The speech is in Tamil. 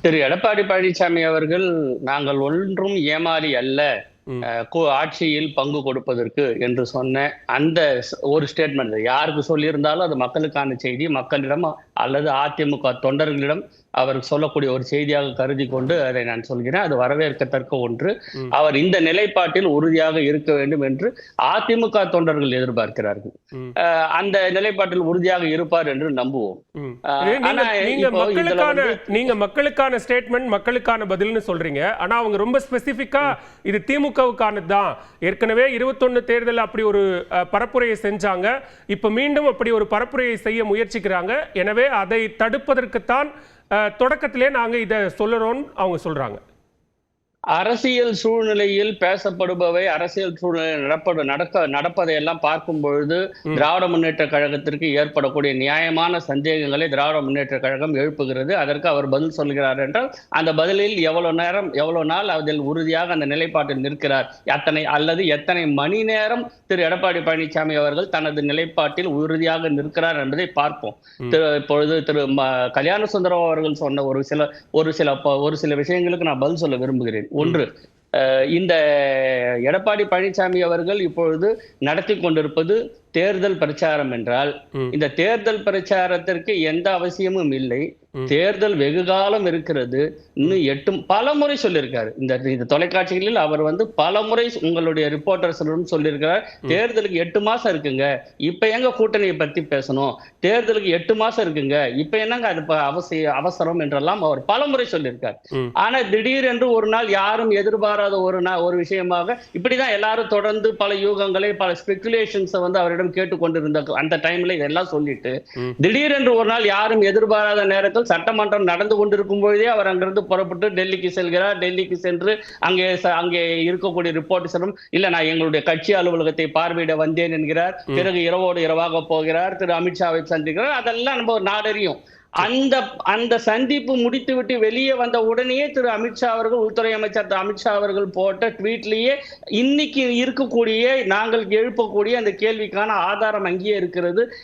திரு எடப்பாடி பழனிசாமி அவர்கள், "நாங்கள் ஒன்றும் ஏமாளி அல்ல. ம். ஆட்சியில் பங்கு கொடுப்பதற்கு" என்று சொன்ன அந்த ஒரு ஸ்டேட்மெண்ட் யாருக்கு சொல்லியிருந்தாலும் அது மக்களுக்கான செய்தி. மக்களிடம் அல்லது அதிமுக தொண்டர்களிடம் அவர் சொல்லக்கூடிய ஒரு செய்தியாக கருதி கொண்டு அதை நான் சொல்கிறேன். அது வரவேற்கத்தக்க ஒன்று. ம். அவர் இந்த நிலைப்பாட்டில் உறுதியாக இருக்க வேண்டும் என்று அதிமுக தொண்டர்கள் எதிர்பார்க்கிறார்கள். ம். அந்த நிலைப்பாட்டில் உறுதியாக இருப்பார் என்று நம்புவோம். ம். ஆனா நீங்க இப்போ இதுல மக்களுக்கான ஸ்டேட்மெண்ட், மக்களுக்கான பதில்னு சொல்றீங்க. ஆனா அவங்க ரொம்ப ஸ்பெசிபிக்கா இது திமுகவுக்கானது தான். ஏற்கனவே 21 தேர்தல் அப்படி ஒரு பரப்புரையை செஞ்சாங்க. இப்ப மீண்டும் அப்படி ஒரு பரப்புரையை செய்ய முயற்சிக்கிறாங்க. எனவே அதை தடுப்பதற்குத்தான் தொடக்கத்திலே நாங்க இதை சொல்லுறோம் அவங்க சொல்றாங்க. அரசியல் சூழ்நிலையில் பேசப்படுபவை, அரசியல் சூழ்நிலை நடப்பதையெல்லாம் பார்க்கும் பொழுது, திராவிட முன்னேற்றக் கழகத்திற்கு ஏற்படக்கூடிய நியாயமான சந்தேகங்களை திராவிட முன்னேற்றக் கழகம் எழுப்புகிறது. அதற்கு அவர் பதில் சொல்கிறார் என்றால், அந்த பதிலில் எவ்வளவு நாள் அதில் உறுதியாக அந்த நிலைப்பாட்டில் நிற்கிறார், எத்தனை மணி நேரம் திரு எடப்பாடி பழனிசாமி அவர்கள் தனது நிலைப்பாட்டில் உறுதியாக நிற்கிறார் என்பதை பார்ப்போம். இப்பொழுது திரு கல்யாண சுந்தரம் அவர்கள் சொன்ன ஒரு சில விஷயங்களுக்கு நான் பதில் சொல்ல விரும்புகிறேன். ஒன்று, இந்த எடப்பாடி பழனிசாமி அவர்கள் இப்பொழுது நடத்தி கொண்டிருப்பது தேர்தல் பிரச்சாரம் என்றால், இந்த தேர்தல் பிரச்சாரத்திற்கு எந்த அவசியமும் இல்லை. தேர்தல் வெகு காலம் இருக்கிறது. இன்னும் பலமுறை சொல்லியிருக்காரு. இந்த தொலைக்காட்சிகளில் அவர் பலமுறை உங்களுடைய ரிப்போர்ட்டர்ஸிடம் சொல்லியிருக்கிறார், தேர்தலுக்கு 8 மாசம் இருக்குங்க, இப்ப எங்க கூட்டணியை பத்தி பேசணும், தேர்தலுக்கு 8 மாசம் இருக்குங்க, இப்ப என்னங்க அது அவசரம் என்றெல்லாம் அவர் பலமுறை சொல்லியிருக்கார். ஆனா திடீர் என்று ஒரு நாள் யாரும் எதிர்பாராத ஒரு விஷயமாக இப்படிதான் எல்லாரும் தொடர்ந்து பல யூகங்களை, பல ஸ்பெகுலேஷன்ஸ் அவரிடம் கேட்டுக்கொண்டிருந்த அந்த டைம்ல இதெல்லாம் சொல்லிட்டு, திடீரென்று ஒரு நாள் யாரும் எதிர்பாராத நேரத்தில் சட்டமன்றம் நடந்து கொண்டிருக்கும் பொழுதே அவர் அங்கிருந்து புறப்பட்டு டெல்லிக்கு செல்கிறார். டெல்லிக்கு சென்று அங்கே இருக்கக்கூடிய ரிப்போர்ட்டர்ஸிடம், இல்ல நான் எங்களுடைய கட்சி அலுவலகத்தை பார்வையிட வந்தேன் என்கிறார். பிறகு இரவோடு இரவாக போகிறார், திரு அமித்ஷாவை சந்திக்கிறார். அதெல்லாம் நம்ம நாடறியும். அந்த சந்திப்பு முடித்துவிட்டு வெளியே வந்த உடனேயே திரு அமித்ஷா அவர்கள், உள்துறை அமைச்சர் திரு அமித்ஷா அவர்கள் போட்ட ட்வீட்லயே இன்னைக்கு இருக்கக்கூடிய நாங்கள் எழுப்பக்கூடிய அந்த கேள்விக்கான ஆதாரம் அங்கேயே இருக்கிறது.